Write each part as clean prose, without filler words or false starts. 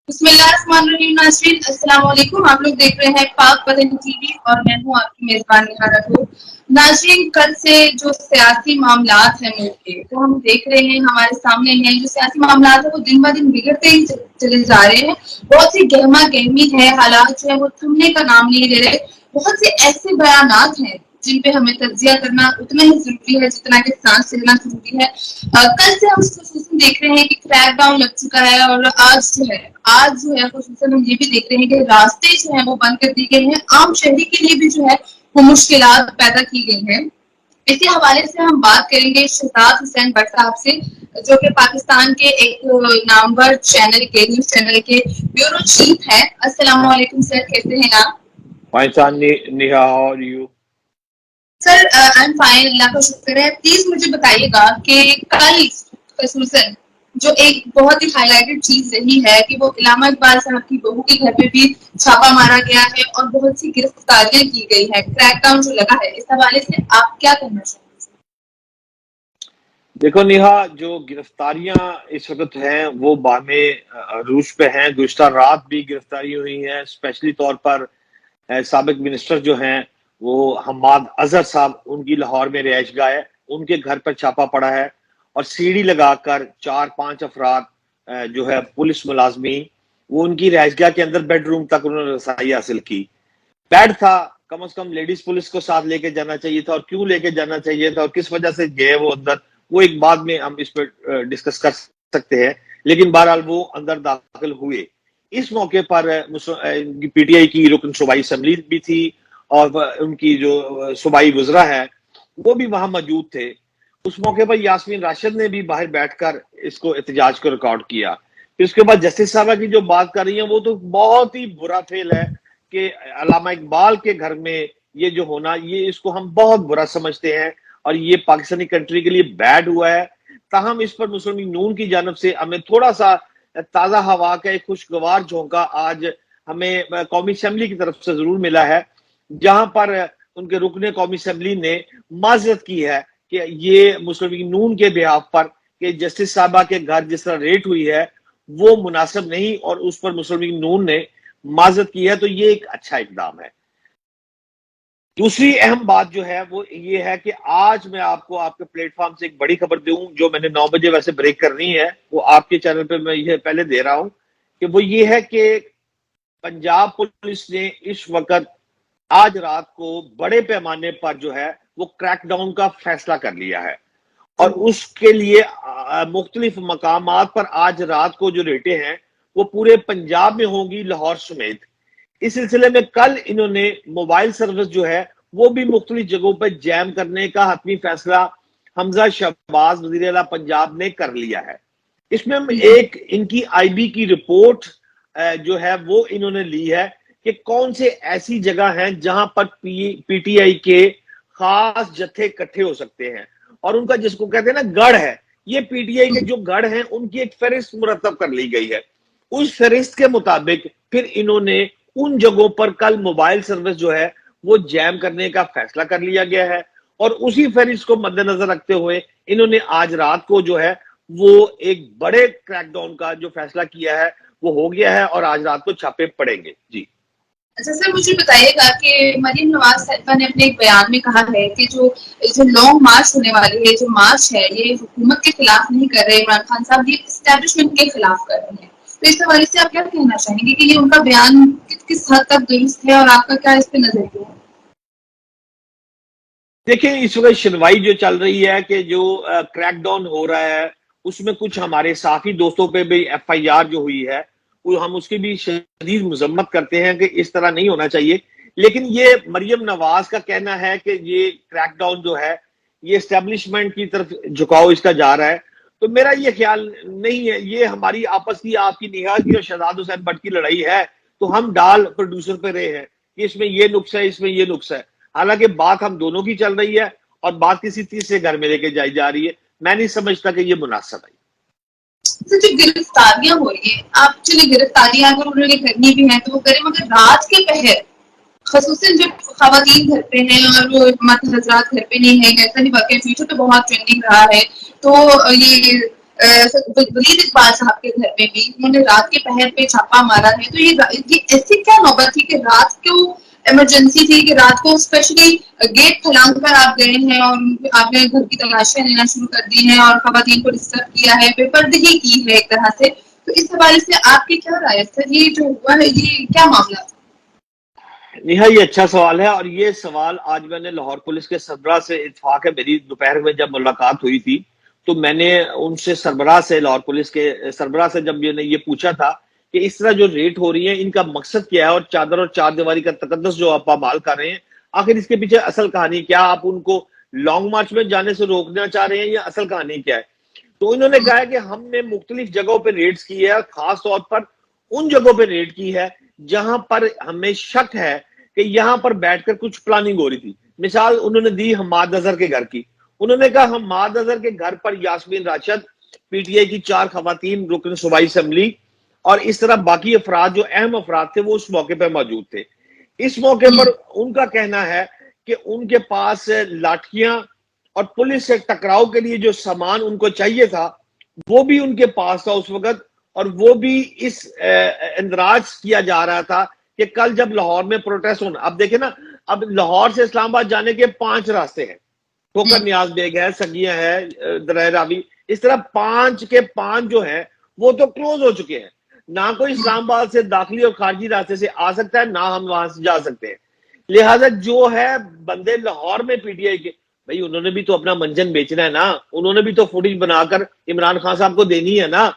بسم اللہ الرحمن الرحیم ناظرین السلام علیکم. آپ لوگ دیکھ رہے ہیں پاک پتن ٹی وی اور میں ہوں آپ کی میزبان نہا رکھوں. ناظرین کل سے جو سیاسی معاملات ہیں ملک کے وہ ہم دیکھ رہے ہیں ہمارے سامنے ہیں. جو سیاسی معاملات ہیں وہ دن بہ دن بگڑتے ہی چلے جا رہے ہیں. بہت سی گہما گہمی ہے, حالات جو ہے وہ تھمنے کا نام نہیں لے رہے. بہت سے ایسے بیانات ہیں جن پہ ہمیں تجزیہ کرنا اتنا ہی ضروری ہے جتنا کہ سانس لینا ضروری ہے. کل سے ہم خصوصاً دیکھ رہے ہیں کہ کریک ڈاؤن لگ چکا ہے اور آج جو ہے خصوصاً ہم یہ بھی دیکھ رہے ہیں کہ راستے جو ہیں وہ بند کر دی گئے ہیں. عام شہری کے لیے بھی جو ہے وہ مشکلات پیدا کی گئی ہیں. اسی حوالے سے ہم بات کریں گے شہزاد حسین بٹ صاحب سے, جو کہ پاکستان کے ایک نامور چینل کے نیوز چینل کے بیورو چیف ہے. السلام علیکم سر, کیسے ہیں آپ؟ Neha, how are you? Sir I am fine, اللہ کا شکر ہے. پلیز مجھے بتائیے گا کہ کل خصوصاً جو ایک بہت ہی ہائی لائٹڈ چیز رہی ہے کہ وہ علامہ اقبال صاحب کی بہو کے گھر پہ بھی چھاپا مارا گیا ہے اور بہت سی گرفتاریاں کی گئی ہے, کریک ڈاؤن جو لگا ہے, اس حوالے سے آپ کیا کہنا چاہیں گے؟ دیکھو نیہا, جو گرفتاریاں اس وقت ہیں وہ باہمی عروج پہ ہیں. گزشتہ رات بھی گرفتاری ہوئی ہیں. اسپیشلی طور پر سابق منسٹر جو ہیں وہ حماد اظہر صاحب, ان کی لاہور میں رہائش گاہ ہے, ان کے گھر پر چھاپا پڑا ہے اور سیڑھی لگا کر 4-5 افراد جو ہے پولیس ملازمین, وہ ان کی رہائش گاہ کے اندر بیڈ روم تک انہوں نے رسائی حاصل کی. بیڈ تھا, کم از کم لیڈیز پولیس کو ساتھ لے کے جانا چاہیے تھا, اور کیوں لے کے جانا چاہیے تھا اور کس وجہ سے گئے وہ اندر, وہ ایک بعد میں ہم اس پہ ڈسکس کر سکتے ہیں. لیکن بہرحال وہ اندر داخل ہوئے. اس موقع پر پی ٹی آئی کی رکن صوبائی اسمبلی بھی تھی اور ان کی جو صوبائی وزراء ہیں وہ بھی وہاں موجود تھے. اس موقع پر یاسمین راشد نے بھی باہر بیٹھ کر اس کو احتجاج کو ریکارڈ کیا. پھر اس کے بعد جسٹس صاحبہ کی جو بات کر رہی ہیں وہ تو بہت ہی برا فعل ہے کہ علامہ اقبال کے گھر میں یہ جو ہونا, یہ اس کو ہم بہت برا سمجھتے ہیں اور یہ پاکستانی کنٹری کے لیے بیڈ ہوا ہے. تاہم اس پر مسلم لیگ نون کی جانب سے ہمیں تھوڑا سا تازہ ہوا کا ایک خوشگوار جھونکا آج ہمیں قومی اسمبلی کی طرف سے ضرور ملا ہے, جہاں پر ان کے رکن قومی اسمبلی نے معذرت کی ہے کہ یہ مسلم لیگ نون کے بہاف پر کہ جسٹس صاحبہ کے گھر جس طرح ریٹ ہوئی ہے وہ مناسب نہیں, اور اس پر مسلم لیگ نون نے معذرت کی ہے. تو یہ ایک اچھا اقدام ہے. دوسری اہم بات جو ہے وہ یہ ہے کہ آج میں آپ کو آپ کے پلیٹ فارم سے ایک بڑی خبر دوں, جو میں نے 9 بجے ویسے بریک کرنی ہے, وہ آپ کے چینل پہ میں یہ پہلے دے رہا ہوں, کہ وہ یہ ہے کہ پنجاب پولیس نے اس وقت آج رات کو بڑے پیمانے پر جو ہے وہ کریک ڈاؤن کا فیصلہ کر لیا ہے, اور اس کے لیے مختلف مقامات پر آج رات کو جو ریٹیں ہیں وہ پورے پنجاب میں ہوں گی, لاہور سمیت. اس سلسلے میں کل انہوں نے موبائل سروس جو ہے وہ بھی مختلف جگہوں پہ جیم کرنے کا حتمی فیصلہ حمزہ شہباز وزیر اعلیٰ پنجاب نے کر لیا ہے. اس میں ایک ان کی آئی بی کی رپورٹ جو ہے وہ انہوں نے لی ہے کہ کون سے ایسی جگہ ہیں جہاں پر پی ٹی آئی کے خاص جتھے اکٹھے ہو سکتے ہیں, اور ان کا جس کو کہتے ہیں نا گڑھ ہے, یہ پی ٹی آئی کے جو گڑھ ہیں ان کی ایک فہرست مرتب کر لی گئی ہے. اس فہرست کے مطابق پھر انہوں نے ان جگہوں پر کل موبائل سروس جو ہے وہ جیم کرنے کا فیصلہ کر لیا گیا ہے, اور اسی فہرست کو مد نظر رکھتے ہوئے انہوں نے آج رات کو جو ہے وہ ایک بڑے کریک ڈاؤن کا جو فیصلہ کیا ہے وہ ہو گیا ہے, اور آج رات کو چھاپے پڑیں گے. جی اچھا سر, مجھے بتائیے گا کہ مریم نواز صاحبہ نے اپنے ایک بیان میں کہا ہے کہ جو لانگ مارچ ہونے والی ہے, جو مارچ ہے, یہ حکومت کے خلاف نہیں کر رہے عمران خان صاحب, یہ اسٹیبلشمنٹ کے خلاف کر رہے ہیں. تو اس حوالے سے آپ کیا کہنا چاہیں گے کہ یہ ان کا بیان کس حد تک درست ہے, اور آپ کا کیا اس پہ نظریہ ہے؟ دیکھیں, اس وقت شنوائی جو چل رہی ہے کہ جو کریک ڈاؤن ہو رہا ہے اس میں کچھ ہمارے ساتھی دوستوں پہ بھی ایف آئی آر جو ہوئی ہے وہ ہم اس کی بھی شدید مذمت کرتے ہیں کہ اس طرح نہیں ہونا چاہیے. لیکن یہ مریم نواز کا کہنا ہے کہ یہ کریک ڈاؤن جو ہے یہ اسٹیبلشمنٹ کی طرف جھکاؤ اس کا جا رہا ہے, تو میرا یہ خیال نہیں ہے. یہ ہماری آپس کی, آپ کی نیہا کی اور شہزاد حسین بٹ کی لڑائی ہے, تو ہم ڈال پروڈیوسر پہ رہے ہیں کہ اس میں یہ نقص ہے, اس میں یہ نقص ہے. حالانکہ بات ہم دونوں کی چل رہی ہے اور بات کسی تیسرے گھر میں لے کے جائی جا رہی ہے. میں نہیں سمجھتا کہ یہ مناسب ہے. جو گرفتاریاں ہو رہی ہیں, آپ چلیے گرفتاریاں اگر انہوں نے کرنی بھی ہیں تو وہ کریں, مگر رات کے پہر خصوصاً جو خواتین گھر پہ ہیں اور وہ مرد حضرات گھر پہ نہیں ہیں, ایسا نہیں, واقعی فیوچر تو بہت ٹرینڈنگ رہا ہے. تو یہ ولید اقبال صاحب کے گھر میں بھی انہوں نے رات کے پہر پہ چھاپا مارا ہے. تو یہ ایسی کیا نوبت تھی کہ رات کیوں ایمرجنسی تھی کہ رات کو اسپیشلی گیٹ کھلانگ کر آپ گئے ہیں اور آپ نے گھر کی تلاشیاں لینا شروع کر دی ہیں اور خواتین کو ڈسٹرب کیا ہے, بے پردگی کی ہے ایک طرح سے. تو اس حوالے سے آپ کی کیا رائے ہے سر؟ یہ جو ہوا ہے یہ کیا معاملہ تھا؟ نیہا یہ اچھا سوال ہے, اور یہ سوال آج میں نے لاہور پولیس کے سربراہ سے, اتفاق ہے میری دوپہر میں جب ملاقات ہوئی تھی تو میں نے ان سے سربراہ سے, لاہور پولیس کے سربراہ سے جب میں نے یہ پوچھا تھا کہ اس طرح جو ریٹ ہو رہی ہیں ان کا مقصد کیا ہے, اور چادر اور چار دیواری کا تقدس جو آپ پامال کر رہے ہیں, آخر اس کے پیچھے اصل کہانی کیا؟ آپ ان کو لانگ مارچ میں جانے سے روکنا چاہ رہے ہیں یا اصل کہانی کیا ہے؟ تو انہوں نے کہا کہ ہم نے مختلف جگہوں پہ ریڈز کی ہے, خاص طور پر ان جگہوں پہ ریڈ کی ہے جہاں پر ہمیں شک ہے کہ یہاں پر بیٹھ کر کچھ پلاننگ ہو رہی تھی. مثال انہوں نے دی حماد اظہر کے گھر کی. انہوں نے کہا حماد اظہر کے گھر پر Yasmin Rashid, P T I کی 4 خواتین رکن صوبائی اسمبلی اور اس طرح باقی افراد جو اہم افراد تھے وہ اس موقع پہ موجود تھے. اس موقع پر ان کا کہنا ہے کہ ان کے پاس لاٹھیاں اور پولیس سے ٹکراؤ کے لیے جو سامان ان کو چاہیے تھا وہ بھی ان کے پاس تھا اس وقت, اور وہ بھی اس اندراج کیا جا رہا تھا کہ کل جب لاہور میں پروٹیسٹ ہونا, اب دیکھیں نا, اب لاہور سے اسلام آباد جانے کے 5 راستے ہیں, ٹھوکر نیاز بیگ ہے, سنگیاں ہے, درائے راوی, اس طرح 5 کے 5 جو ہیں وہ تو کلوز ہو چکے ہیں. نہ کوئی اسلام آباد سے داخلی اور خارجی راستے سے آ سکتا ہے, نہ ہم وہاں سے جا سکتے ہیں. لہٰذا جو ہے بندے لاہور میں پی ٹی آئی کے, بھائی انہوں نے بھی تو اپنا منجن بیچنا ہے نا, انہوں نے بھی تو فوٹیج بنا کر عمران خان صاحب کو دینی ہے نا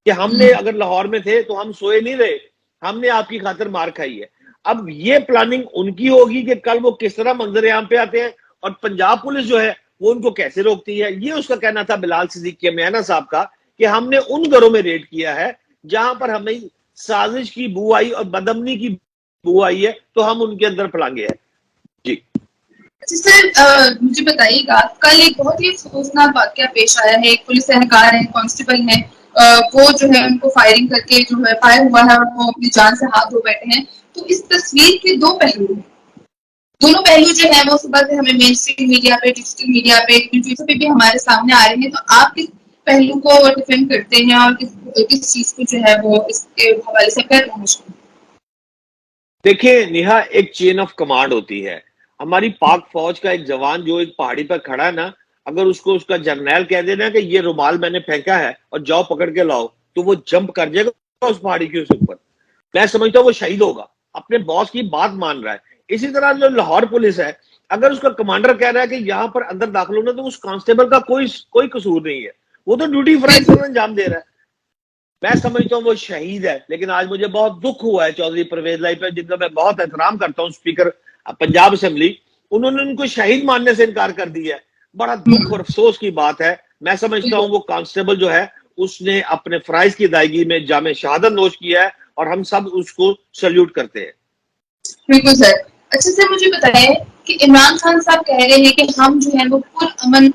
کہ ہم نے اگر لاہور میں تھے تو ہم سوئے نہیں رہے, ہم نے آپ کی خاطر مار کھائی ہے. اب یہ پلاننگ ان کی ہوگی کہ کل وہ کس طرح منظر عام پہ آتے ہیں, اور پنجاب پولیس جو ہے وہ ان کو کیسے روکتی ہے. یہ اس کا کہنا تھا بلال صدیقی میانہ صاحب کا کہ ہم نے ان گھروں میں ریڈ کیا ہے جہاں پر ہمیں سازش کی بو آئی اور بدامنی کی بو آئی ہے, تو ہم ان کے اندر پلانگے ہیں. جی سر مجھے بتائیے گا, کل ایک بہت ہی افسوسناک واقعہ پیش آیا ہے. ایک پولیس اہلکار ہے, کانسٹیبل ہے, وہ جو ہے ان کو فائرنگ کر کے جو ہے فائر ہوا ہے اور وہ اپنی جان سے ہاتھ دھو بیٹھے ہیں. تو اس تصویر کے 2 پہلو ہیں. دونوں پہلو جو ہے وہ صبح سے ہمیں مین اسٹریم میڈیا پہ, ڈیجیٹل میڈیا پہ, ٹویٹر پہ بھی ہمارے سامنے آ رہے ہیں. تو آپ کس پہلو کو ڈیفینڈ کرتے ہیں اور کس چیز کو جو ہے وہ اس کے حوالے سے کر رہے ہیں؟ دیکھیں نیہا, ایک چین آف کمانڈ ہوتی ہے. ہماری پاک فوج کا ایک جوان جو ایک پہاڑی پر کھڑا ہے نا, اگر اس کو اس کا جرنیل کہہ دینا کہ یہ رومال میں نے پھینکا ہے اور جاؤ پکڑ کے لاؤ, تو وہ جمپ کر جائے گا اس پہاڑی کے اوپر. میں سمجھتا ہوں وہ شہید ہوگا, اپنے باس کی بات مان رہا ہے. اسی طرح جو لاہور پولیس ہے, اگر اس کا کمانڈر کہہ رہا ہے کہ یہاں پر اندر داخل ہونا, تو اس کانسٹیبل کا کوئی قصور نہیں ہے, وہ تو ڈیوٹی فرائض پر انجام دے رہا ہے. میں سمجھتا ہوں وہ شہید ہے. لیکن آج مجھے بہت دکھ ہوا ہے چودھری پرویز لائی پہ, جن کا میں بہت احترام کرتا ہوں, اسپیکر پنجاب اسمبلی, انہوں نے ان کو شہید ماننے سے انکار کر دیا ہے. بڑا دکھ اور افسوس کی بات ہے. میں سمجھتا ہوں وہ کانسٹیبل جو ہے اس نے اپنے فرائض کی ادائیگی میں جامع شہادت نوش کیا ہے, اور ہم سب اس کو سلیوٹ کرتے ہیں. بالکل سر. اچھا سر مجھے بتائیں کہ عمران خان صاحب کہہ رہے ہیں کہ ہم جو ہے وہ پرامن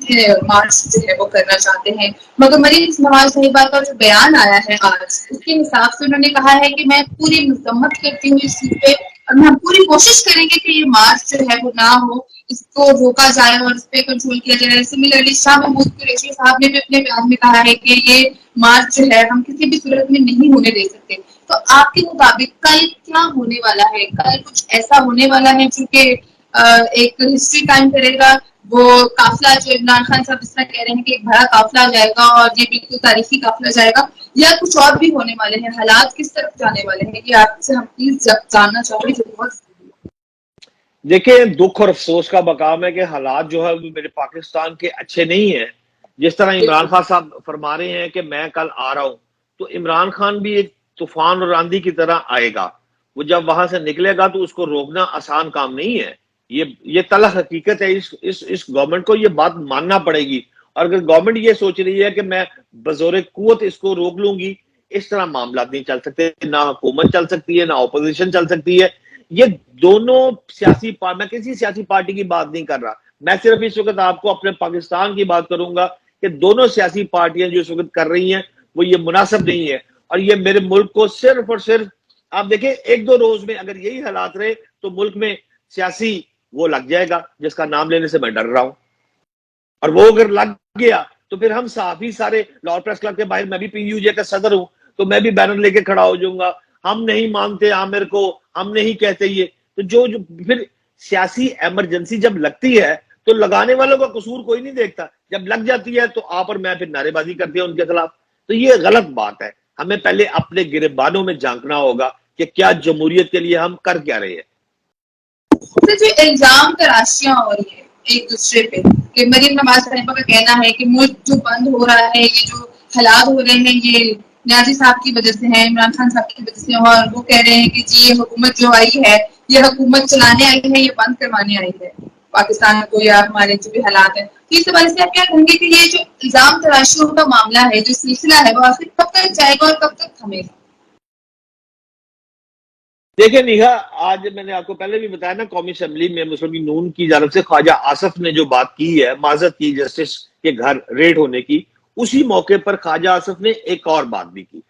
مارچ جو ہے وہ کرنا چاہتے ہیں, مگر مریم نواز صاحبہ کا جو بیان آیا ہے آج, اس کے حساب سے انہوں نے کہا ہے کہ میں پوری مذمت کرتی ہوں اس چیز پہ, اور ہم پوری کوشش کریں گے کہ یہ مارچ جو ہے وہ نہ ہو, اس کو روکا جائے اور اس پہ کنٹرول کیا جائے. سملرلی شاہ محمود قریشی صاحب نے بھی اپنے بیان میں کہا ہے کہ یہ مارچ جو ہے ہم کسی بھی صورت میں نہیں ہونے دے سکتے. تو آپ کے مطابق کل کیا ہونے والا ہے؟ کل کچھ ایسا ہونے والا ہے جو کہ ایک ہسٹری ٹائم کرے گا, وہ قافلہ جو عمران خان صاحب اس طرح کہہ رہے ہیں کہ ایک بڑا قافلہ جائے گا اور یہ بالکل تاریخی قافلہ جائے گا, یا کچھ اور بھی ہونے والے ہیں؟ حالات کس طرف جانے والے ہیں یہ آپ سے ہم پلیز جاننا چاہوں گے. دیکھیں, دکھ اور افسوس کا مقام ہے کہ حالات جو ہے میرے پاکستان کے اچھے نہیں ہیں. جس طرح عمران خان صاحب فرما رہے ہیں کہ میں کل آ رہا ہوں, تو عمران خان بھی ایک طوفان اور آندھی کی طرح آئے گا. وہ جب وہاں سے نکلے گا تو اس کو روکنا آسان کام نہیں ہے. یہ تلخ حقیقت ہے. اس گورنمنٹ کو یہ بات ماننا پڑے گی. اور اگر گورنمنٹ یہ سوچ رہی ہے کہ میں بزور قوت اس کو روک لوں گی, اس طرح معاملات نہیں چل سکتے. نہ حکومت چل سکتی ہے, نہ اپوزیشن چل سکتی ہے. یہ دونوں سیاسی میں کسی سیاسی پارٹی کی بات نہیں کر رہا, میں صرف اس وقت آپ کو اپنے پاکستان کی بات کروں گا کہ دونوں سیاسی پارٹیاں جو اس وقت کر رہی ہیں وہ یہ مناسب نہیں ہے. اور یہ میرے ملک کو صرف اور صرف, آپ دیکھیں 1-2 روز میں اگر یہی حالات رہے تو ملک میں سیاسی وہ لگ جائے گا جس کا نام لینے سے میں ڈر رہا ہوں. اور وہ اگر لگ گیا تو پھر ہم صحافی سارے لاہور پریس کلب کے باہر، میں بھی پی یو جے کا صدر ہوں، تو میں بھی بینر لے کے کھڑا ہو جاؤں گا، ہم نہیں مانتے عامر کو، ہم نہیں کہتے یہ. تو جو پھر سیاسی ایمرجنسی جب لگتی ہے تو لگانے والوں کا قصور کوئی نہیں دیکھتا، جب لگ جاتی ہے تو آپ اور میں پھر نعرے بازی کرتے ہیں ان کے خلاف. تو یہ غلط بات ہے. ہمیں پہلے اپنے گریبانوں میں جھانکنا ہوگا کہ کیا جمہوریت کے لیے ہم کر کیا رہے ہیں. جو الزام تراشیاں ہو رہی ہے ایک دوسرے پہ کہ مریم نواز صاحبہ کا کہنا ہے کہ ملک جو بند ہو رہا ہے، یہ جو حالات ہو رہے ہیں یہ نیازی صاحب کی وجہ سے ہے، عمران خان صاحب کی وجہ سے، اور وہ کہہ رہے ہیں کہ جی یہ حکومت جو آئی ہے یہ حکومت چلانے آئی ہے، یہ بند کروانے آئی ہے پاکستان کو یا ہمارے جو بھی حالات ہیں. تو اس حوالے سے آپ کیا کہیں گے کہ یہ جو الزام تراشیوں کا معاملہ ہے، جو سلسلہ ہے، وہ آخر کب تک جائے گا اور کب تک تھمے گا؟ دیکھیں نیہا، آج میں نے آپ کو پہلے بھی بتایا نا، قومی اسمبلی میں مسلم لیگ نون کی جانب سے خواجہ آصف نے جو بات کی ہے، معذرت کی جسٹس کے گھر ریڈ ہونے کی، اسی موقع پر خواجہ آصف نے ایک اور بات بھی کی.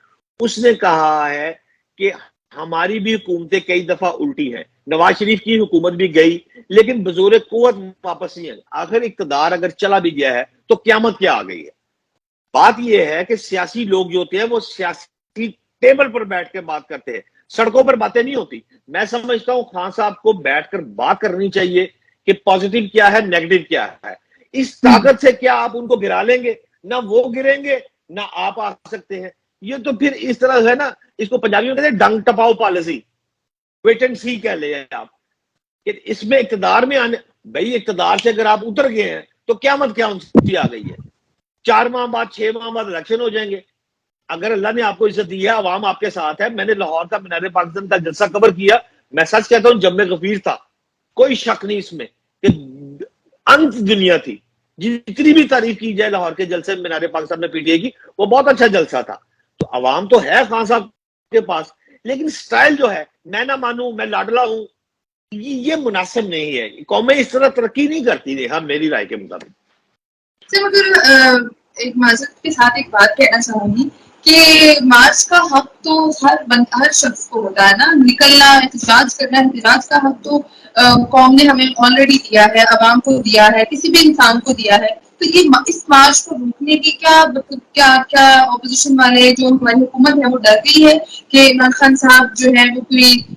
اس نے کہا ہے کہ ہماری بھی حکومتیں کئی دفعہ الٹی ہیں، نواز شریف کی حکومت بھی گئی لیکن بزور قوت واپس نہیں ہے. آخر اقتدار اگر چلا بھی گیا ہے تو قیامت کیا آ گئی ہے. بات یہ ہے کہ سیاسی لوگ جو ہوتے ہیں وہ سیاسی ٹیبل پر بیٹھ کے بات کرتے ہیں، سڑکوں پر باتیں نہیں ہوتی. میں سمجھتا ہوں خان صاحب کو بیٹھ کر بات کرنی چاہیے کہ پازیٹیو کیا ہے، نیگیٹو کیا ہے. اس طاقت سے کیا آپ ان کو گرا لیں گے؟ نہ وہ گریں گے نہ آپ آ سکتے ہیں. یہ تو پھر اس طرح ہے نا، اس کو پنجابی میں کہتے ہیں ڈنگ ٹپاؤ پالیسی، ویٹ اینڈ سی کہہ لیں آپ. کہ اس میں اقتدار میں آنے، بھائی اقتدار سے اگر آپ اتر گئے ہیں تو قیامت کیا ان سے آ گئی ہے. 4 ماہ بعد 6 ماہ بعد الیکشن ہو جائیں گے. اگر اللہ نے آپ کو عزت دی ہے، عوام آپ کے ساتھ ہے. میں نے لاہور کا مینار پاکستان کا جلسہ کور کیا، میں سچ کہتا ہوں جم غفیر تھا، کوئی شک نہیں اس میں کہ انت دنیا تھی. جتنی بھی تعریف کی جائے لاہور کے جلسے مینار پاکستان میں پی ٹی آئی کی، وہ بہت اچھا جلسہ تھا. تو عوام تو ہے خان صاحب کے پاس، لیکن سٹائل جو ہے میں نہ مانوں میں لاڈلا ہوں، یہ مناسب نہیں ہے. قومیں اس طرح ترقی نہیں کرتی نہیں، ہم میری رائے کے مطابق. مگر ایک معذرت کے ساتھ ایک بات کہنا چاہوں گی کہ مارچ کا حق تو ہر شخص کو ہوتا ہے نا، نکلنا، احتجاج کرنا. احتجاج کا حق تو قوم نے ہمیں آلریڈی دیا ہے، عوام کو دیا ہے، کسی بھی انسان کو دیا ہے. تو یہ اس مارچ کو روکنے کی کیا اپوزیشن والے جو ہماری حکومت ہے وہ ڈر گئی ہے کہ عمران خان صاحب جو ہے وہ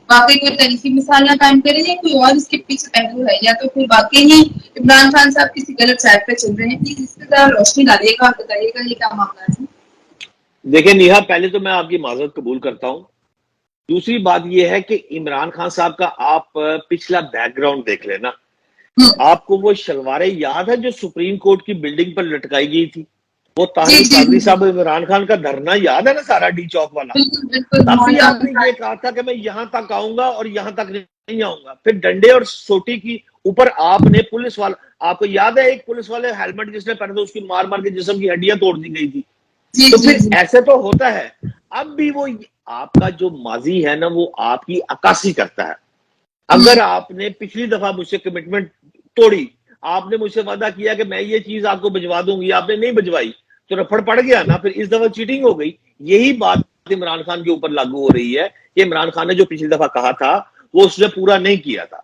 واقعی کوئی تاریخی مثال نہ قائم کریں، یا کوئی اور اس کے پیچھے پہلو ہے، یا تو پھر واقعی ہی عمران خان صاحب کسی غلط ٹریک پہ چل رہے ہیں؟ پلیز اس پہ روشنی ڈالیے گا، بتائیے گا یہ کیا معاملہ ہے. دیکھیں نیہا، پہلے تو میں آپ کی معذرت قبول کرتا ہوں. دوسری بات یہ ہے کہ عمران خان صاحب کا آپ پچھلا بیک گراؤنڈ دیکھ لینا. آپ کو وہ شلواریں یاد ہے جو سپریم کورٹ کی بلڈنگ پر لٹکائی گئی تھی؟ وہ طاہر القادری صاحب عمران خان کا دھرنا یاد ہے نا، سارا ڈی چوک والا؟ تب بھی آپ نے یہ کہا تھا کہ میں یہاں تک آؤں گا اور یہاں تک نہیں آؤں گا. پھر ڈنڈے اور سوٹی کی اوپر آپ نے پولیس والا، آپ کو یاد ہے ایک پولیس والے ہیلمٹ جس نے پہنا تھا اس کی مار مار کے جسم کی ہڈیاں توڑ دی گئی تھی. تو پھر ایسے تو ہوتا ہے. اب بھی وہ آپ کا جو ماضی ہے نا وہ آپ کی عکاسی کرتا ہے. اگر آپ نے پچھلی دفعہ مجھ سے کمٹمنٹ توڑی، آپ نے مجھ سے وعدہ کیا کہ میں یہ چیز آپ کو بھجوا دوں گی، آپ نے نہیں بھجوائی تو رفڑ پڑ گیا نا. پھر اس دفعہ چیٹنگ ہو گئی. یہی بات عمران خان کے اوپر لاگو ہو رہی ہے کہ عمران خان نے جو پچھلی دفعہ کہا تھا وہ اس نے پورا نہیں کیا تھا.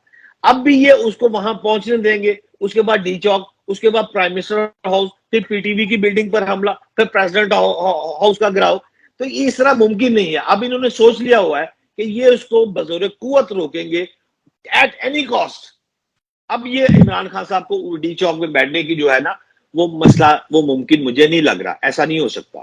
اب بھی یہ اس کو وہاں پہنچنے دیں گے. اس کے بعد ڈی چوک، اس کے بعد پرائم منسٹر ہاؤس، پھر پی ٹی وی کی بلڈنگ پر حملہ، پھر پریزیڈنٹ ہاؤس کا گراؤ. تو یہ اس طرح ممکن نہیں ہے. اب انہوں نے سوچ لیا ہوا ہے کہ یہ اس کو بزور قوت روکیں گے ایٹ اینی کاسٹ. اب یہ عمران خان صاحب کو ڈی چوک میں بیٹھنے کی جو ہے نا وہ مسئلہ وہ ممکن مجھے نہیں لگ رہا. ایسا نہیں ہو سکتا.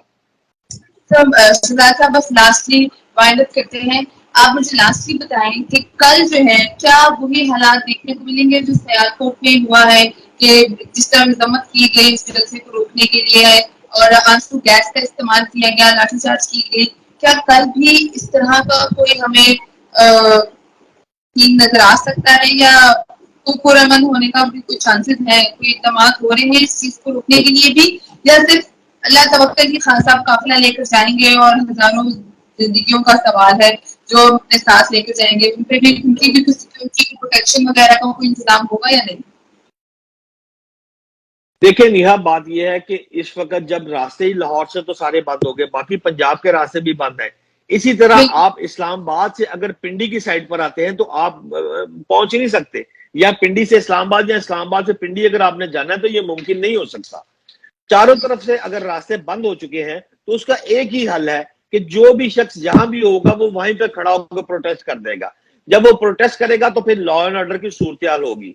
شہزاد صاحب بس لاسٹلی وائنڈ اپ کرتے ہیں. آپ مجھے لاسٹلی بتائیں کہ کل جو ہے کیا وہی حالات دیکھنے کو ملیں گے جو سیالکوٹ میں ہوا ہے کہ جس طرح مذمت کی گئی اس جلسے کو روکنے کے لیے ہے اور آنسو گیس کا استعمال کیا گیا، لاٹھی چارج کی گئی؟ کیا کل بھی اس طرح کا کوئی ہمیں نظر آ سکتا ہے، یا پرامن ہونے کا بھی کوئی چانسز ہے؟ کوئی اقدامات ہو رہے ہیں اس چیز کو روکنے کے لیے بھی، یا صرف اللہ توکل کی خان صاحب قافلہ لے کر جائیں گے اور ہزاروں زندگیوں کا سوال ہے جو اپنے ساتھ لے کر جائیں گے، ان پہ بھی ان کی بھی سیکورٹی پروٹیکشن وغیرہ کا کوئی انتظام ہوگا یا نہیں؟ دیکھیں نیہا، بات یہ ہے کہ اس وقت جب راستے ہی لاہور سے تو سارے بند ہو گئے، باقی پنجاب کے راستے بھی بند ہیں. اسی طرح آپ اسلام آباد سے اگر پنڈی کی سائڈ پر آتے ہیں تو آپ پہنچ ہی نہیں سکتے، یا پنڈی سے اسلام آباد یا اسلام آباد سے پنڈی اگر آپ نے جانا ہے تو یہ ممکن نہیں ہو سکتا. چاروں طرف سے اگر راستے بند ہو چکے ہیں تو اس کا ایک ہی حل ہے کہ جو بھی شخص جہاں بھی ہوگا وہ وہیں پہ کھڑا ہو کر پروٹیسٹ کر دے گا. جب وہ پروٹیسٹ کرے گا تو پھر لا اینڈ آرڈر کی صورتحال ہوگی.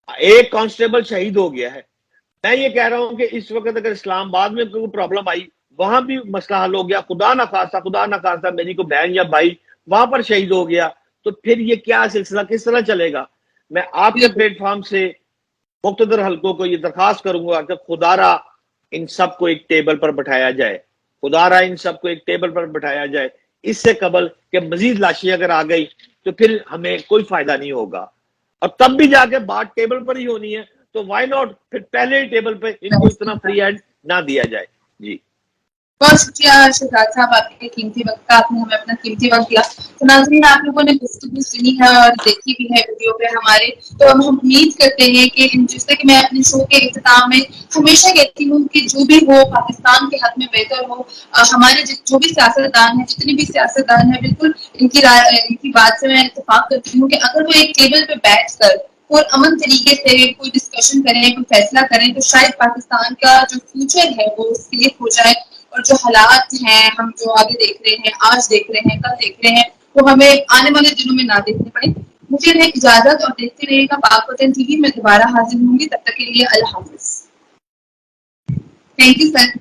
ایک کانسٹیبل شہید ہو گیا ہے. میں یہ کہہ رہا ہوں کہ اس وقت اگر اسلام آباد میں کوئی پرابلم آئی, وہاں بھی مسئلہ حل ہو گیا, خدا نخواستہ میری کو بہن یا بھائی وہاں پر شہید ہو گیا, تو پھر یہ کیا سلسلہ کس طرح چلے گا؟ میں آپ کے پلیٹ فارم سے مقتدر حلقوں کو یہ درخواست کروں گا کہ خدا را ان سب کو ایک ٹیبل پر بٹھایا جائے, خدا را ان سب کو ایک ٹیبل پر بٹھایا جائے, اس سے قبل کہ مزید لاشیں اگر آ گئی تو پھر ہمیں کوئی فائدہ نہیں ہوگا. اور تب بھی جا کے بات ٹیبل پر ہی ہونی ہے تو وائی ناٹ پھر پہلے ہی ٹیبل پہ ان کو اتنا فری ہینڈ نہ دیا جائے. جی بہت شکریہ شہزاد صاحب, آپ کے قیمتی وقت کا, آپ نے ہمیں اپنا قیمتی وقت دیا. تو ناظرین, آپ لوگوں نے گفتگو سنی ہے اور دیکھی بھی ہے ویڈیو پہ ہمارے, تو ہم امید کرتے ہیں کہ جیسے کہ میں اپنے شو کے اختتام میں ہمیشہ کہتی ہوں کہ جو بھی ہو پاکستان کے حق میں بہتر ہو. ہمارے جو بھی سیاستدان ہیں, جتنے بھی سیاستدان ہیں, بالکل ان کی بات سے میں اتفاق کرتی ہوں کہ اگر وہ ایک ٹیبل پہ بیٹھ کر کوئی امن طریقے سے کوئی ڈسکشن کریں, کوئی فیصلہ کریں, تو شاید پاکستان کا جو فیوچر ہے وہ سیف ہو جائے. اور جو حالات ہیں ہم جو آگے دیکھ رہے ہیں, آج دیکھ رہے ہیں, کل دیکھ رہے ہیں, وہ ہمیں آنے والے دنوں میں نہ دیکھنے پڑے. مجھے اجازت, اور دیکھتے رہیے گا پاک وطن ٹی وی. میں دوبارہ حاضر ہوں گی, تب تک کے لیے اللہ حافظ. Thank you sir.